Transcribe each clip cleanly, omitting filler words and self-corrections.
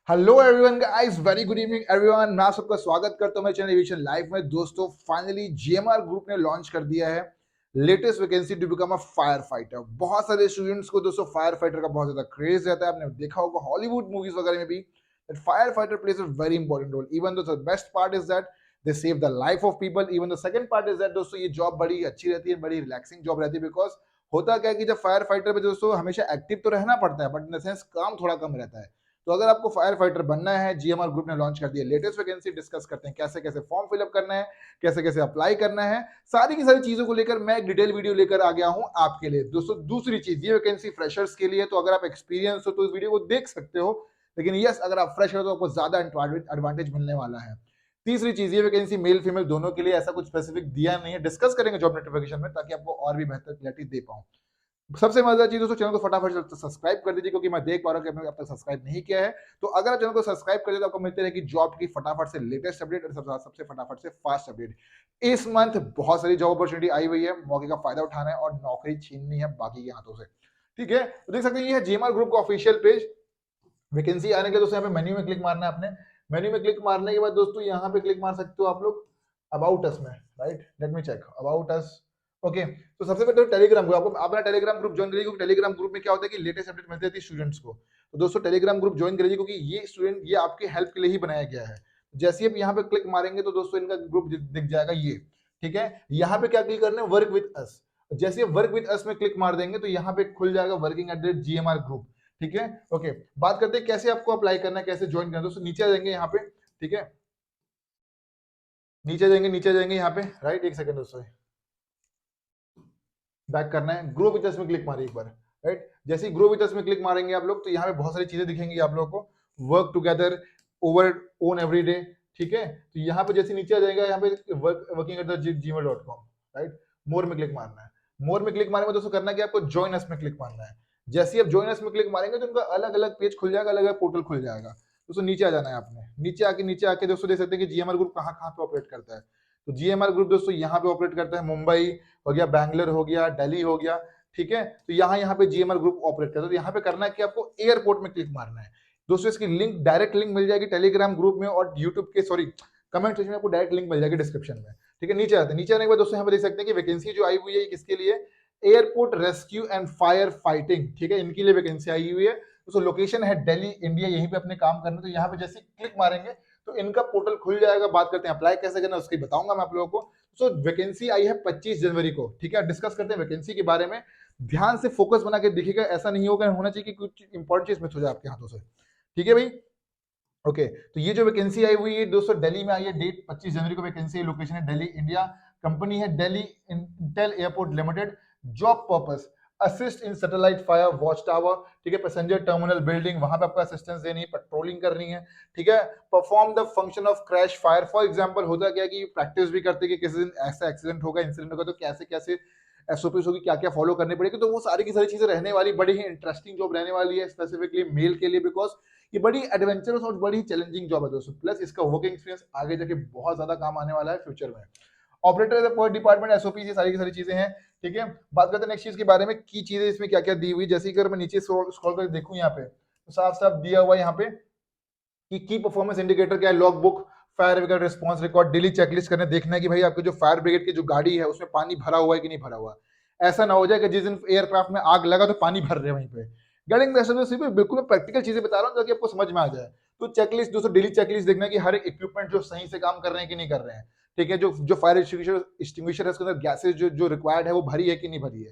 Hello everyone guys, very good evening everyone. मैं आप सबका स्वागत करता हूं मेरे चैनल एविएशन लाइव में। दोस्तों, फाइनली जीएमआर ग्रुप ने लॉन्च कर दिया है latest vacancy to become a fire fighter. बहुत सारे स्टूडेंट्स को दोस्तों फायर फाइटर का बहुत ज्यादा क्रेज रहता है। आपने देखा होगा हॉलीवुड मूवीज वगैरह में भी that firefighter plays a very important role. Even though the best part is that they save the life of people, even the second part is that दोस्तों ये जॉब बड़ी अच्छी रहती है, बड़ी रिलैक्सिंग जॉब रहती है। बिकॉज होता क्या है कि जब फायर फाइटर में दोस्तों हमेशा एक्टिव तो रहना पड़ता है, बट इन द सेंस काम थोड़ा कम रहता है। तो अगर आपको फायर फाइटर बनना है, जीएमआर ग्रुप ने लॉन्च कर दिया लेटेस्ट वैकेंसी। डिस्कस करते हैं कैसे कैसे फॉर्म फिलअप करना है, कैसे कैसे अप्लाई करना है, सारी की सारी चीजों को लेकर मैं एक डिटेल वीडियो लेकर आ गया हूं आपके लिए। दोस्तों, दूसरी चीज, ये वैकेंसी फ्रेशर्स के लिए, तो अगर आप एक्सपीरियंस हो तो इस वीडियो को देख सकते हो, लेकिन यस अगर आप फ्रेश हो तो आपको ज्यादा एडवांटेज मिलने वाला है। तीसरी चीज, ये वैकेंसी मेल फीमेल दोनों के लिए, ऐसा कुछ स्पेसिफिक दिया नहीं है। डिस्कस करेंगे जॉब नोटिफिकेशन में ताकि आपको और भी बेहतर क्लैरिटी दे पाऊं। सबसे मजेदार चीज दोस्तों, चैनल को फटाफट से सब्सक्राइब कर दीजिए, क्योंकि मैं देख पा रहा हूं कि आपने अब तक सब्सक्राइब नहीं किया है। तो अगर आप चैनल को सब्सक्राइब कर दिए तो आपको मिलते रहेगी जॉब की फटाफट से लेटेस्ट अपडेट और सबसे फटाफट से फास्ट अपडेट। इस मंथ बहुत सारी जॉब अपॉर्चुनिटी आई हुई है, मौके का फायदा उठाना है और नौकरी छीननी है बाकी के हाथों से। ठीक है, तो देख सकते हैं ये है जीएमआर ग्रुप का ऑफिशियल पेज। वैकेंसी आने के लिए दोस्तों यहाँ पे मेन्यू में क्लिक मारना है आपने। मेन्यू में क्लिक मारने के बाद दोस्तों यहाँ पे क्लिक मार सकते हो आप लोग अबाउट अस में। Right, let me check about us. Okay, तो सबसे पहले तो टेलीग्राम ग्रुप, आपको अपना टेलीग्राम ग्रुप ज्वाइन करिए, क्योंकि टेलीग्राम ग्रुप में क्या होता है कि लेटेस्ट अपडेट मिलती रहती है स्टूडेंट्स को। तो दोस्तों टेलीग्राम ग्रुप ज्वाइन करिए, क्योंकि ये स्टूडेंट ये आपके हेल्प के लिए ही बनाया गया है। जैसे ही आप यहाँ पे क्लिक मारेंगे तो दोस्तों इनका ग्रुप दिख जाएगा ये। ठीक है, यहाँ पे क्या क्लिक करना है, वर्क विद अस। जैसे वर्क विद अस में क्लिक मार देंगे तो यहाँ पे खुल जाएगा working at the GMR group. ठीक है, ओके। बात करते हैं कैसे आपको अप्लाई करना है, कैसे ज्वाइन करना है। दोस्तों नीचे आ जाएंगे यहाँ पे। ठीक है, नीचे जाएंगे यहाँ पे। राइट, एक सेकंड दोस्तों, बैक करना है, ग्रो विद अस में क्लिक मारिए एक बार। राइट, जैसे ही ग्रो विद अस में क्लिक मारेंगे आप लोग तो यहाँ पे बहुत सारी चीजें दिखेंगी आप लोगों को। Work together, over, own every day. ठीक है, तो यहाँ पे जैसे नीचे आ जाएगा यहाँ पे working at the gmail.com। Right, more में क्लिक मारना है। मोर में क्लिक मारने में दोस्तों करना है कि आपको ज्वाइन अस में क्लिक मारना है। जैसे ही आप ज्वाइन अस में क्लिक मारेंगे तो उनका अलग अलग पेज खुल जाएगा, अलग अलग पोर्टल खुल जाएगा। दोस्तों नीचे आ जाना है आपने। नीचे आके दोस्तों देख सकते हैं कि जीएमआर ग्रुप कहाँ कहाँ पे ऑपरेट करता है। तो जीएमआर ग्रुप दोस्तों यहाँ पे ऑपरेट करता है, मुंबई हो गया, बैंगलोर हो गया, दिल्ली हो गया। ठीक है, तो यहाँ पे जीएमआर ग्रुप ऑपरेट करता है। तो यहाँ पे करना है कि आपको एयरपोर्ट में क्लिक मारना है। दोस्तों इसकी लिंक, डायरेक्ट लिंक मिल जाएगी टेलीग्राम ग्रुप में और यूट्यूब के, सॉरी, कमेंट सेक्शन में आपको डायरेक्ट लिंक मिल जाएगी डिस्क्रिप्शन में। ठीक है, नीचे आते हैं। नीचे आने के बाद दोस्तों यहाँ पे देख सकते हैं कि वैकेंसी जो आई हुई है किसके लिए, airport rescue and fire fighting. ठीक है, इनके लिए वैकेंसी आई हुई है। दोस्तों लोकेशन है दिल्ली, इंडिया, यहीं पे अपने काम करना है। तो यहाँ पे जैसे क्लिक मारेंगे तो इनका पोर्टल खुल जाएगा। बात करते हैं अप्लाई कैसे करना है, उसकी बताऊंगा मैं आप लोगों को। सो वैकेंसी आई है 25 जनवरी को। ठीक है, डिस्कस करते हैं वैकेंसी के बारे में। ध्यान से फोकस बना के देखिएगा, ऐसा नहीं होना चाहिए कि कुछ इंपॉर्टेंट चीज मिस हो जाए आपके हाथों से। ठीक है भाई, ओके। तो ये जो वैकेंसी आई हुई है दोस्तों दिल्ली में आई है, डेट 25 जनवरी को वैकेंसी है, लोकेशन है दिल्ली, इंडिया। कंपनी है Delhi Intel airport limited. Job purpose, assist in satellite fire watch tower. ठीक है, पैसेंजर टर्मिनल बिल्डिंग, वहां पे आपको असिस्टेंस देनी है, पेट्रोलिंग करनी है। ठीक है, perform the function of crash fire. For example होता क्या है कि प्रैक्टिस भी करते हैं कि किसी दिन ऐसा एक्सीडेंट होगा, इंसिडेंट होगा, तो कैसे कैसे एसओपीज होगी, क्या क्या फॉलो करनी पड़ेगी। तो वो सारी की सारी चीजें रहने वाली, बड़ी ही इंटरेस्टिंग जॉब रहने वाली है, स्पेसिफिकली मेल के लिए। बिकॉज ये बड़ी एडवेंचरस और बड़ी चैलेंजिंग जॉब है दोस्तों। प्लस इसका वर्किंग एक्सपीरियंस आगे जाके बहुत ज्यादा काम आने वाला है फ्यूचर में। ऑपरेटर पर डिपार्टमेंट, एसओपी, ये सारी की सारी चीजें हैं। ठीक है, बात करते हैं नेक्स्ट चीज के बारे में, की चीजें इसमें क्या क्या दी हुई। जैसे कि अगर मैं नीचे स्क्रॉल करके देखूं यहाँ पे, तो साफ साफ दिया हुआ है यहाँ पे कि की परफॉर्मेंस इंडिकेटर क्या है, log book, fire brigade response record, daily checklist करने, देखना है कि भाई आपके जो फायर ब्रिगेड की जो गाड़ी है उसमें पानी भरा हुआ है कि नहीं भरा हुआ। ऐसा ना हो जाए कि जिस दिन एयरक्राफ्ट में आग लगा तो पानी भर रहे हैं वहीं पे। गाइडिंग सिर्फ बिल्कुल मैं प्रैक्टिकल चीजें बता रहा हूँ ताकि आपको समझ में आ जाए। तो चेकलिस्ट दोस्तों, डेली चेकलिस्ट देखना है कि हर एक इक्विपमेंट जो सही से काम कर रहे हैं कि नहीं कर रहे हैं। ठीक है, जो फायर एक्सटिंग्विशर है उसके अंदर गैसेज जो रिक्वायर्ड है वो भरी है कि नहीं भरी है।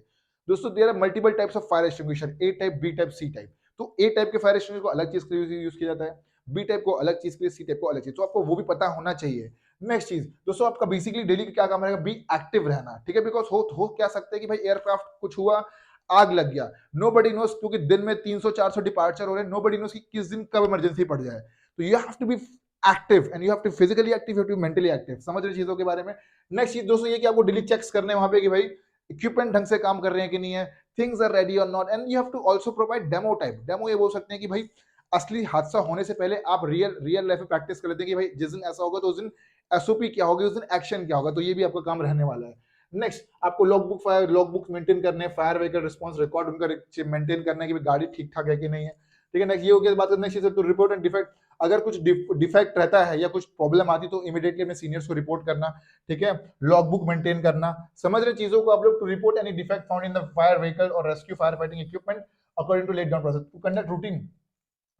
दोस्तों there are multiple types of fire extinguisher, A type, B type, C type. तो ए टाइप के फायर एक्सटिंग्विशर को अलग चीज के लिए यूज किया जाता है, बी टाइप को अलग चीज के लिए, सी टाइप को अलग चीज, तो आपको वो भी पता होना चाहिए। नेक्स्ट चीज दोस्तों, आपका बेसिकली डेली का क्या काम रहेगा, बी एक्टिव रहना। ठीक है, बिकॉज हो क्या सकता है कि भाई एयरक्राफ्ट कुछ हुआ, आग लग गया, नो बडी नोस, क्योंकि दिन में 300-400 डिपार्चर हो रहे हैं, नो बडी नोस कि किस दिन कब इमरजेंसी पड़ जाए। तो you have to be active and you have to physically active, you have to mentally active. समझ रहे चीजों के बारे में। नेक्स्ट चीज दोस्तों ये कि आपको डेली चेक्स करने हैं वहां पे कि भाई इक्विपमेंट ढंग से काम कर रहे हैं कि नहीं है, थिंग्स आर रेडी और not, and you have to also provide demo type. Demo ये बोल सकते हैं कि भाई असली हादसा होने से पहले आप रियल लाइफ में प्रैक्टिस कर लेते हैं कि भाई जिस दिन ऐसा होगा तो उस दिन एसओपी क्या होगी, उस दिन एक्शन क्या होगा। तो ये भी आपका काम रहने वाला है। नेक्स्ट, आपको लॉग बुक मेंटेन करने, फायर व्हीकल रिस्पांस रिकॉर्ड उनका मेंटेन करना है कि गाड़ी ठीक ठाक है कि नहीं है। ठीक है। नेक्स्ट ये हो गया बात करने next, to report and defect, अगर कुछ डिफेक्ट रहता है या कुछ प्रॉब्लम आती तो इमीडिएटली अपने सीनियर्स को रिपोर्ट करना, ठीक है। लॉग बुक मेंटेन करना, समझ रहे चीजों को आप लोग। To report any defect found in the fire vehicle और rescue fire fighting equipment according to let down process, to conduct routine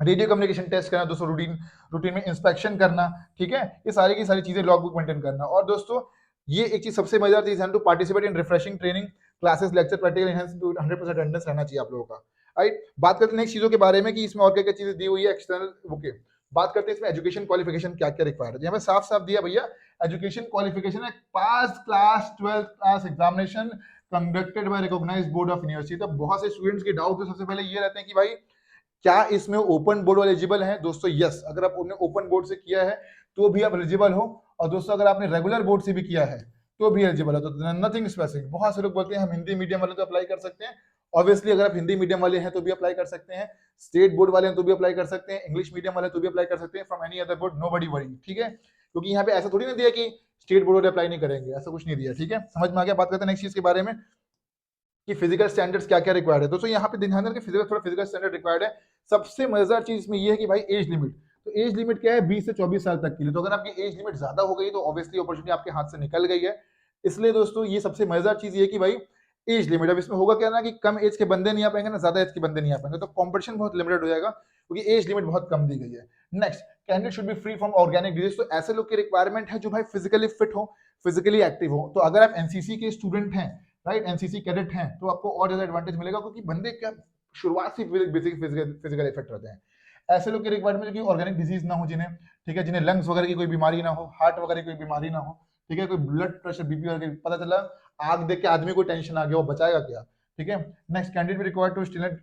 radio communication test करना दोस्तों, रूटीन रूटीन में इंस्पेक्शन करना, ठीक है। ये सारी की सारी चीजें लॉग बुक मेंटेन करना। और दोस्तों ये एक चीज सबसे मजेदार चीज है, to participate in refreshing training classes lecture practical enhance to 100% attendance रहना चाहिए आप लोगों का, राइट। बात करते हैं नेक्स्ट चीजों के बारे में कि इसमें और क्या क्या चीजें दी हुई है एक्सटर्नल, ओके। बात करते हैं इसमें एजुकेशन क्वालिफिकेशन क्या क्या रिक्वायर्ड है। यहाँ पे साफ साफ दिया भैया, एजुकेशन क्वालिफिकेशन है pass class 12th class examination conducted by recognised board of university. तो बहुत से स्टूडेंट्स के डाउट तो सबसे पहले ये रहते हैं कि भाई क्या इसमें ओपन बोर्ड एलिजिबल है। दोस्तों यस, अगर आपने ओपन बोर्ड से किया है तो भी आप एलिजिबल हो, और दोस्तों अगर आपने रेगुलर बोर्ड से भी किया है तो भी एलिजिबल है। तो नथिंग स्पेसिफिक। बहुत से लोग बोलते हैं हम हिंदी मीडियम वाले तो अप्लाई कर सकते हैं, ऑब्वियसली अगर आप हिंदी मीडियम वाले हैं तो भी अप्लाई कर सकते हैं, स्टेट बोर्ड वाले हैं तो भी अप्लाई कर सकते हैं, इंग्लिश मीडियम वाले तो भी अप्लाई कर सकते हैं, from any other board nobody worry, ठीक है। क्योंकि यहाँ पे ऐसा थोड़ी ना दिया कि स्टेट बोर्ड वाले अप्लाई नहीं करेंगे, ऐसा कुछ नहीं दिया, ठीक है। समझ में आ गया। बात करते हैं नेक्स्ट चीज के बारे में कि फिजिकल स्टैंडर्ड्स क्या क्या रिक्वायर्ड है। दोस्तों यहाँ पे ध्यान रखें फिजिकल थोड़ा फिजिकल स्टैंडर्ड रिक्वायर्ड है। सबसे मजेदार चीज इसमें ये है कि भाई एज लिमिट, तो एज लिमिट क्या है 20 से 24 साल तक के लिए। तो अगर आपकी एज लिमिट ज्यादा हो गई तो ऑब्वियसली अपॉर्चुनिटी आपके हाथ से निकल गई है। इसलिए दोस्तों ये सबसे मजेदार चीज ये कि भाई एज लिमिट, अब इसमें होगा क्या ना कि कम एज के बंदे नहीं आ पाएंगे ना ज्यादा एज के बंदे नहीं आ पाएंगे, तो कॉम्पिटिशन बहुत लिमिटेड हो जाएगा क्योंकि एज लिमिट बहुत कम दी गई है। Next, candidate should B free from organic disease. तो ऐसे लोग की रिक्वायरमेंट है जो भाई फिजिकली फिट हो, फिजिकली एक्टिव हो। तो अगर आप एनसीसी के स्टूडेंट हैं, राइट, एनसीसी कैडेट हैं, तो आपको और ज्यादा एडवांटेज मिलेगा क्योंकि बंदे क्या शुरुआत से बेसिक फिजिकल इफेक्ट रहते हैं। ऐसे लोग की रिक्वायरमेंट जो कि ऑर्गेनिक डिजीज ना हो जिन्हें, ठीक है, जिन्हें लंग्स वगैरह की कोई बीमारी ना हो, हार्ट वगैरह की कोई बीमारी ना हो, ठीक है, कोई ब्लड प्रेशर बीपी वगैरह, पता चला आग देख के आदमी को टेंशन आ गया, वो बचाएगा क्या, ठीक है। नेक्स्ट, कैंडिडेट रिक्वायर्ड टू स्टिलेंट,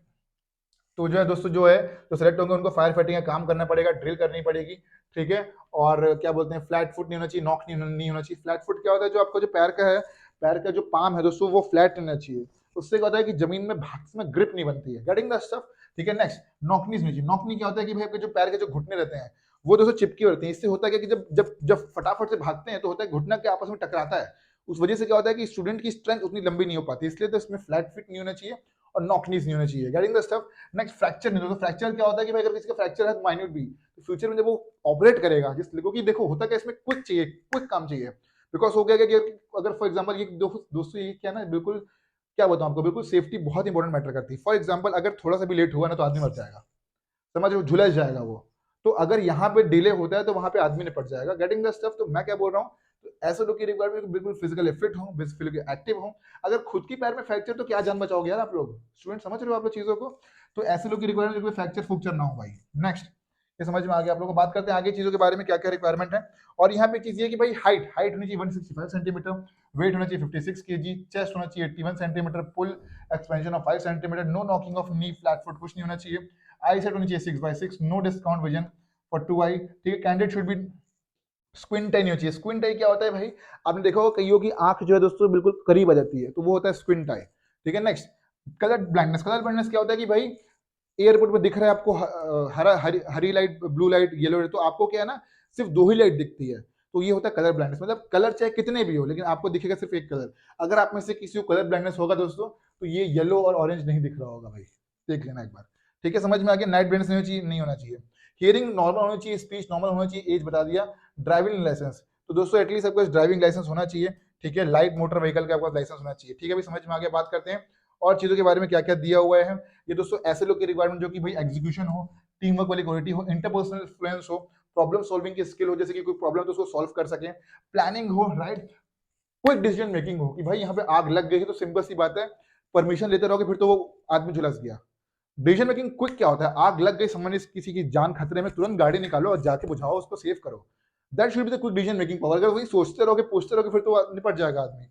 तो जो है दोस्तों जो है तो सिलेक्ट होंगे उनको फायर फाइटिंग का काम करना पड़ेगा, ड्रिल करनी पड़ेगी, ठीक है। और क्या बोलते हैं फ्लैट फुट नहीं होना चाहिए, नॉक नहीं होना चाहिए। फ्लैट फुट क्या होता है, जो आपका जो पैर का है, पैर का जो पाम है दोस्तों वो फ्लैट रहना चाहिए, उससे क्या होता है कि जमीन में भाग में ग्रिप नहीं बनती है, गेटिंग द स्टफ, ठीक है। नेक्स्ट, नॉकनीज नहीं चाहिए। नॉकनी क्या होता है कि भाई आपके जो पैर के जो घुटने रहते हैं वो दोस्तों चिपके रहते हैं। इससे होता है कि जब जब जब फटाफट से भागते हैं तो होता है घुटना के आपस में टकराता है, उस वजह से क्या होता है कि स्टूडेंट की स्ट्रेंथ उतनी लंबी नहीं हो पाती, इसलिए तो इसमें फ्लैट फिट नहीं होना चाहिए और नॉकनीज नहीं होना चाहिए, getting the stuff. Next, fracture नहीं। तो फ्रैक्चर क्या होता है कि भाई अगर किसी का फ्रैक्चर है माइन्यूट भी, तो फ्यूचर में जब वो ऑपरेट करेगा, जिस क्योंकि देखो होता क्या इसमें क्विक चाहिए, क्विक काम चाहिए। बिकॉज हो गया कि अगर फॉर एग्जाम्पल ये दोस्तों ये क्या ना, बिल्कुल क्या बताऊं आपको, बिल्कुल सेफ्टी बहुत इंपॉर्टेंट मैटर करती है। फॉर एग्जाम्पल अगर थोड़ा सा भी लेट हुआ ना तो आदमी मर जाएगा, समझ लो, झुलस जाएगा वो। तो अगर यहाँ पे डिले होता है तो वहां पे आदमी निपट जाएगा, गेटिंग द स्टफ। तो मैं क्या बोल रहा हूँ, तो ऐसे लोग की रिक्वायरमेंट बिल्कुल फिजिकली फिट हो, फिजिकली एक्टिव हो। अगर खुद की पैर में फ्रैक्चर तो क्या जान बचाओगे यार आप लोग, स्टूडेंट समझ रहे हो आप लोग चीजों को। तो ऐसे लोग की रिक्वायरमेंट कोई फ्रैक्चर फ्रैक्चर ना हो भाई। नेक्स्ट, ये समझ में आ गया आप लोगों को। बात करते हैं आगे चीजों के बारे में क्या क्या रिक्वायरमेंट है। और यहाँ पे चीज ये कि भाई हाइट होनी चाहिए 165 सेंटीमीटर, वेट होना चाहिए 56 kg, चेस्ट होना चाहिए 81 centimetre, pull expansion of 5 centimetre, no knocking of knee, flat foot कुछ नहीं होना चाहिए। आई सेट होनी चाहिए 6/6, no discount vision for 2 eye, ठीक है। Candidate should be squint eye नहीं चाहिए। स्क्विंट आई क्या होता है भाई, आपने देखा होगा कईयों की आंख जो है दोस्तों बिल्कुल करीब आ जाती है, तो वो होता है स्क्विंट आई, ठीक है। Next, colour blindness. Colour blindness क्या होता है कि भाई एयरपोर्ट पे दिख रहा है आपको हरा हरी light, blue light, yellow light, तो आपको क्या है ना सिर्फ दो ही लाइट दिखती है, तो ये होता है कलर ब्लाइंडनेस। मतलब कलर चाहे कितने भी हो लेकिन आपको दिखेगा सिर्फ एक कलर। अगर आप में से किसी को कलर ब्लाइंडनेस होगा दोस्तों तो ये येलो और ऑरेंज नहीं दिख रहा होगा भाई, देख लेना एक बार, ठीक है। समझ में आ गया। नाइट ब्लाइंडनेस नहीं होना चाहिए। हियरिंग नॉर्मल होनी चाहिए, स्पीच नॉर्मल होना चाहिए, एज बता दिया। ड्राइविंग लाइसेंस, तो दोस्तों एटलीस्ट आपको ड्राइविंग लाइसेंस होना चाहिए, ठीक है। लाइट मोटर व्हीकल का आपका लाइसेंस होना चाहिए, ठीक है। अभी समझ में आ गया। बात करते हैं और चीजों के बारे में क्या क्या दिया हुआ है। ये दोस्तों ऐसे लोग की रिक्वायरमेंट जो कि भाई एग्जीक्यूशन हो, टीम वर्क वाली क्वालिटी हो, इंटरपर्सनल इन्फ्लुएंस हो, प्रॉब्लम सॉल्विंग की स्किल हो, जैसे कि कोई प्रॉब्लम तो उसको सॉल्व कर सके, प्लानिंग हो, राइट, क्विक डिसीजन मेकिंग हो कि भाई यहाँ पे आग लग गई है तो सिंपल सी बात है परमिशन लेते रहोगे फिर तो वो आदमी झुलस गया। डिसीजन मेकिंग क्विक क्या होता है, आग लग गई, समझ किसी की जान खतरे में, तुरंत गाड़ी निकालो और जाके बुझाओ, उसको सेव करो। That should be the quick decision making power. अगर वही सोचते रहोगे पूछते रहोगे फिर तो निपट जाएगा आदमी,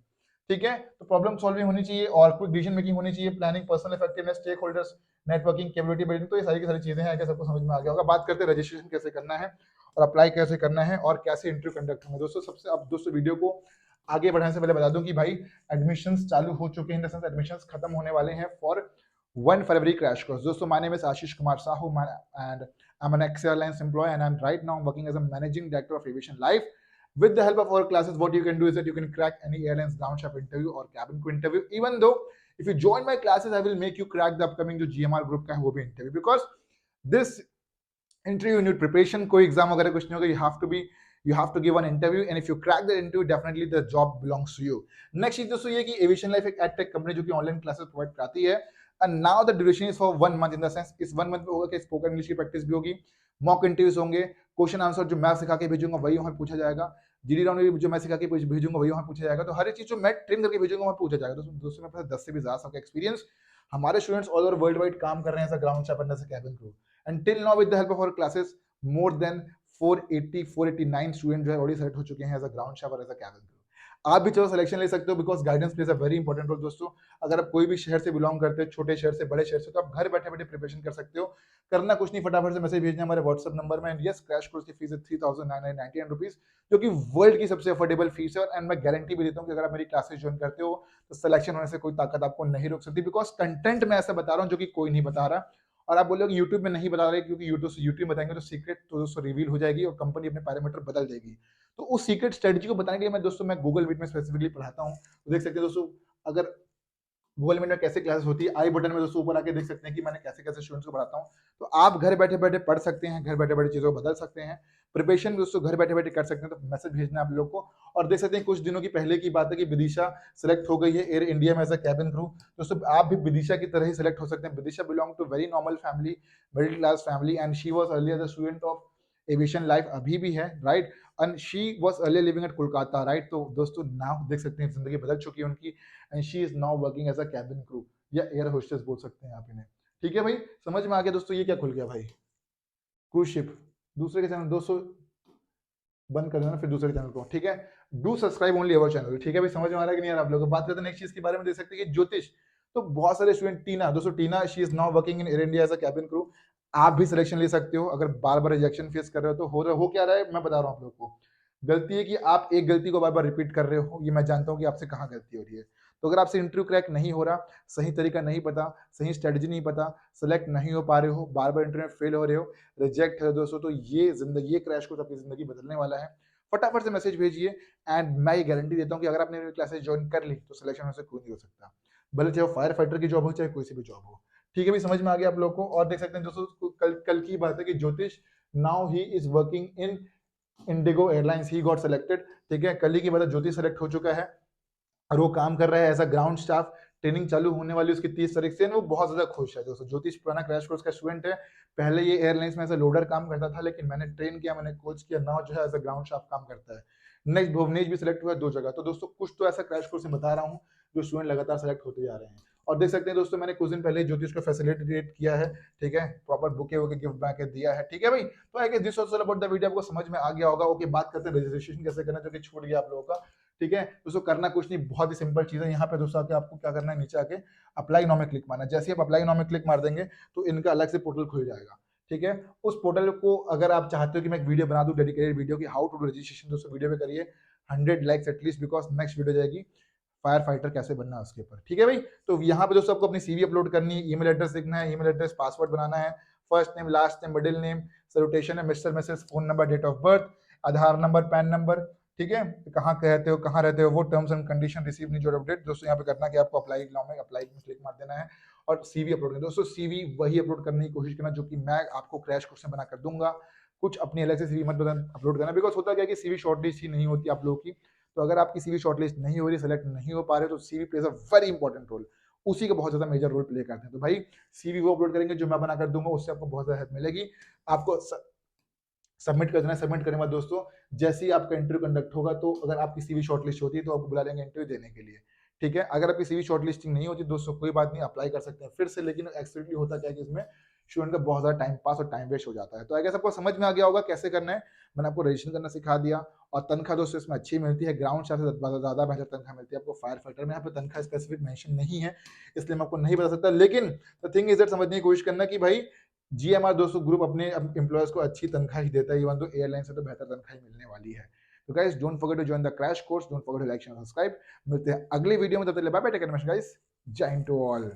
ठीक है। तो प्रॉब्लम सॉल्विंग होनी चाहिए और क्विक डिसीजन मेकिंग होनी चाहिए, planning, personal effectiveness, stakeholders, networking, capability building, तो ये सारी की सारी चीजें हैं। सबको समझ में आ गया होगा। बात करते हैं रजिस्ट्रेशन कैसे करना है और अप्लाई कैसे करना है और कैसे इंटरव्यू कंडक्ट होंगे। दोस्तों सबसे अब दोस्तों वीडियो को आगे बढ़ाने से पहले बता दूं कि भाई एडमिशंस चालू हो चुके हैं, इन द सेंस एडमिशंस खत्म होने वाले हैं फॉर 1 February crash course. दोस्तों my name is Ashish Kumar Sahu and I'm an ex-airlines employee and I'm right now working as a managing director of Aviation Life. With the help of our classes, what you can do is that you can crack any airline's ground shop interview or cabin crew interview. Even though if you join my classes, I will make you crack the upcoming जो GMR group का है वो भी interview, because this interview unit preparation, कोई exam वगैरह कुछ नहीं होगा, you have to give an interview and if you crack that interview definitely the job belongs to you. Next चीज दोस्तों ये कि एविएशन लाइफ एक एडटेक कंपनी जो कि ऑनलाइन क्लासेस प्रोवाइड कराती है and now the duration is for 1 month in the sense इस 1 मंथ में होगा कि स्पोकन इंग्लिश की प्रैक्टिस भी होगी, मॉक इंटरव्यूज होंगे, क्वेश्चन आंसर जो मैं सिखा के भेजूंगा वही वहां पूछा जाएगा, जीडी राउंड में भी जो मैं सिखा के भेजूंगा वही वहां पूछा जाएगा, तो हर एक चीज जो मैं ट्रेन करके भेजूंगा वहां पूछा जाएगा। दोस्तों मेरे पास 10 से भी ज्यादा सबका एक्सपीरियंस, हमारे students all over world wide काम कर रहे हैं as a ground staff and as a cabin crew and till now with the help of our classes more than 489 student जो है ऑलरेडी सेलेक्ट हो चुके हैं एज अ ग्राउंड स्टाफ और एज अ कैबिन क्रू। आप भी चलो selection ले सकते हो because guidance plays a very important role. दोस्तों अगर आप कोई भी शहर से बिलोंग करते हैं, छोटे शहर से बड़े शहर से, तो आप घर बैठे बैठे प्रिपरेशन कर सकते हो। करना कुछ नहीं, फटाफट से मैसेज भेजना हमारे व्हाट्सएप नंबर में एंड यस क्रैश कोर्स की फीस है 3999 रुपीज जो कि वर्ल्ड की सबसे अफोर्डेबल फीस है एंड मैं गारंटी भी देता हूँ कि अगर आप मेरी क्लासेस ज्वाइन करते हो तो सिलेक्शन होने से कोई ताकत आपको नहीं रोक सकती बिकॉज कंटेंट मैं ऐसा बता रहा हूँ जो कि कोई नहीं बता रहा। और आप बोलोगे यूट्यूब में नहीं बता रहे क्योंकि यूट्यूब में बताएंगे तो सीक्रेट तो दोस्तों रिवील हो जाएगी और कंपनी अपने पैरामीटर बदल देगी। तो उस सीक्रेट स्ट्रेटजी को बताने के लिए मैं गूगल मीट में स्पेसिफिकली पढ़ाता हूँ। तो देख सकते हैं दोस्तों अगर गूगल मीट में कैसे क्लासेस होती है, आई बटन में दोस्तों ऊपर आके देख सकते हैं कि मैंने कैसे कैसे स्टूडेंट्स को पढ़ाता हूँ। तो आप घर बैठे बैठे पढ़ सकते हैं, घर बैठे बैठे चीजों को बदल सकते हैं, प्रिपरेशन दोस्तों घर बैठे बैठे कर सकते हैं। तो मैसेज भेजना आप लोग को। और देख सकते हैं कुछ दिनों की पहले की बात है कि विदिशा सिलेक्ट हो गई है एयर इंडिया में एज अ कैबिन क्रू। दोस्तों आप भी विदिशा की तरह ही सिलेक्ट हो सकते हैं। Vidisha belong to very normal family, middle class family and she was earlier the student of aviation life, अभी भी है right, and she was earlier living at Kolkata right. तो दोस्तों नाउ देख सकते हैं जिंदगी बदल चुकी है उनकी and she is now working as a cabin crew या एयर होस्टेस बोल सकते हैं आप इन्हें। ठीक है भाई, समझ में आ गया दोस्तों। ये क्या खुल गया भाई, क्रूज शिप। दूसरे के चैनल दोस्तों बंद कर देना फिर दूसरे चैनल को, ठीक है। Do subscribe only our channel, ठीक है भाई। समझ में आ रहा है कि नहीं यार आप लोगों को। बात करते हैं नेक्स्ट चीज के बारे में, देख सकते हैं कि ज्योतिष। तो बहुत सारे स्टूडेंट, टीना दोस्तों, Tina she is now working in Air India as a cabin crew. आप भी सिलेक्शन ले सकते हो अगर बार बार रिजेक्शन फेस कर रहे हो तो। हो क्या रहा है मैं बता रहा हूँ आप लोग को। गलती है कि आप एक गलती को बार बार रिपीट कर रहे हो, ये मैं जानता हूँ कि आपसे कहाँ गलती हो रही है। तो अगर आपसे इंटरव्यू क्रैक नहीं हो रहा, सही तरीका नहीं पता, सही स्ट्रेटजी नहीं पता, सेलेक्ट नहीं हो पा रहे हो, बार बार इंटरव्यू में फेल हो रहे हो, रिजेक्ट है दोस्तों, तो ये जिंदगी, ये क्रैश कोर्स आपकी जिंदगी बदलने वाला है। फटाफट से मैसेज भेजिए एंड मैं ये गारंटी देता हूँ कि अगर आपने मेरी क्लासेस ज्वाइन कर ली तो सिलेक्शन होने से कोई नहीं हो सकता, भले चाहे फायर फाइटर की जॉब हो चाहे कोई सी भी जॉब हो। ठीक है भी, समझ में आ गया आप लोग को। और देख सकते हैं दोस्तों कल कल की बात है कि ज्योतिष now he is working in Indigo airlines, he got selected. ठीक है, कल ही की बात है, ज्योतिष सेलेक्ट हो चुका है और वो काम कर रहा है as a ground staff. Training चालू होने वाली उसकी 30 तारीख से, वो बहुत ज्यादा खुश है दोस्तों। ज्योतिष पुराना क्रैश कोर्स का स्टूडेंट है, पहले ये एयरलाइंस में एज अ लोडर काम करता था लेकिन मैंने ट्रेन किया, मैंने कोच किया, नाउ जो है एज अ ग्राउंड स्टाफ काम करता है। नेक्स्ट भुवनेश भी सिलेक्ट हुआ है 2 जगह। तो दोस्तों कुछ तो ऐसा क्रैश कोर्स में बता रहा हूँ जो स्टूडेंट लगातार सेलेक्ट होते जा रहे हैं। और देख सकते हैं दोस्तों मैंने कुछ दिन पहले ज्योतिष को फैसिलिटेट किया है, ठीक है, प्रॉपर बुके वुके गिफ्ट बैक दिया है। ठीक है भाई, तो I guess this was all about the video, आपको समझ में आ गया होगा। ओके, बात करते हैं रजिस्ट्रेशन कैसे करना, जो कि छूट गया आप लोगों का। ठीक है दोस्तों, करना कुछ नहीं, बहुत ही सिंपल चीज है। यहाँ पे दोस्तों आके आपको क्या करना है, नीचे आके अप्लाई नाउ में क्लिक मारना है। जैसे आप अप्लाई नाउ में क्लिक मार देंगे तो इनका अलग से पोर्टल खुल जाएगा। ठीक है, उस पोर्टल को अगर आप चाहते हो कि मैं एक वीडियो बना दूं, डेडिकेटेड वीडियो की हाउ टू डू रजिस्ट्रेशन, दोस्तों वीडियो पे करिए 100 likes at least, because next video जाएगी फायर फाइटर कैसे बनना है उसके ऊपर। ठीक है भाई, तो यहाँ पे दोस्तों आपको अपनी सीवी अपलोड करनी है, ईमेल एड्रेस लिखना है, ईमेल एड्रेस पासवर्ड बनाना है, first name last name middle name, salutation है mister missus, phone number, date of birth, Aadhaar number, PAN number. ठीक है, कहाँ रहते हो वो terms and condition, receive news update. दोस्तों यहाँ पे करना कि आपको अप्लाई नाउ में अप्लाई में क्लिक मार देना है और सीवी अपलोड करना। दोस्तों सीवी वही अपलोड करने की कोशिश करना जो कि मैं आपको क्रैश कोर्स में बना कर दूंगा। कुछ अपनी अलग से सीवी मत अपलोड करना, बिकॉज होता क्या है कि सीवी शॉर्टलिस्ट ही नहीं होती आप लोगों की। तो अगर आपकी सीवी शॉर्टलिस्ट नहीं हो रही, सेलेक्ट नहीं हो पा रहे, तो CV plays a very important role, उसी का बहुत ज्यादा मेजर रोल प्ले करते हैं। तो भाई सीवी वो अपलोड करेंगे जो मैं बना कर दूंगा, उससे आपको बहुत ज्यादा हेल्प मिलेगी। आपको सबमिट कर देना है। सबमिट करने के बाद दोस्तों जैसे ही आपका इंटरव्यू कंडक्ट होगा, तो अगर आपकी सीवी शॉर्टलिस्ट होती है तो आपको बुला लेंगे इंटरव्यू देने के लिए। ठीक है, अगर आपकी सीवी शॉर्टलिस्टिंग नहीं होती दोस्तों कोई बात नहीं, अप्लाई कर सकते हैं फिर से। लेकिन एक्चुअली होता क्या है कि इसमें स्टूडेंट का बहुत ज्यादा टाइम पास और टाइम वेस्ट हो जाता है। तो अगर सबको समझ में आ गया होगा कैसे करना है, मैंने आपको रजिस्ट्रेशन करना सिखा दिया। और तनख्वाह दोस्तों इसमें अच्छी मिलती है, ग्राउंड स्टाफ से ज्यादा बेहतर तनख्वाह मिलती है आपको फायर फाइटर में। यहाँ पे तनख्वाह स्पेसिफिक मेंशन नहीं है इसलिए मैं आपको नहीं बता सकता, लेकिन द थिंग इज दैट समझने की कोशिश करना कि भाई जीएमआर दोस्तों ग्रुप अपने एम्प्लॉयज को अच्छी तनख्वाह ही देता है, इवन तो एयरलाइन से तो बेहतर तनख्वाह ही मिलने वाली है। तो guys don't forget to join the crash course, don't forget to like share subscribe. मिलते हैं अगले वीडियो में, तब तक bye bye, take care guys, Jai Hind to all.